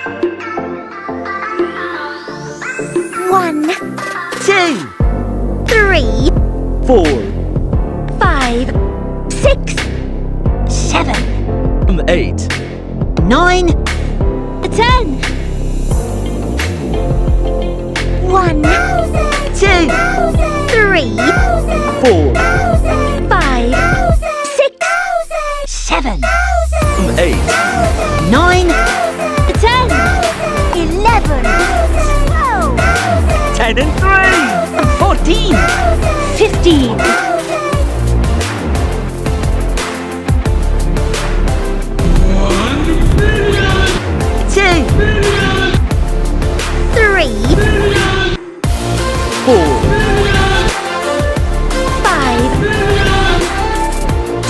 1, 2, 3, 4, 5, 6, 7, 8, 9, 10. 1, 2, 3, 4, 5, 6, 7, 8, 9, 10, 11, 12, 10 and 3, 14, 15, 2, 3, 4, 5,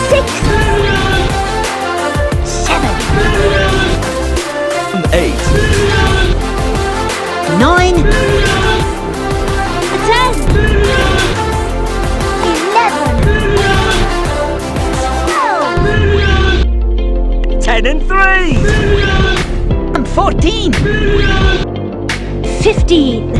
6, 7, 8, 9, 10, 11, 10 and 3, 14, 15,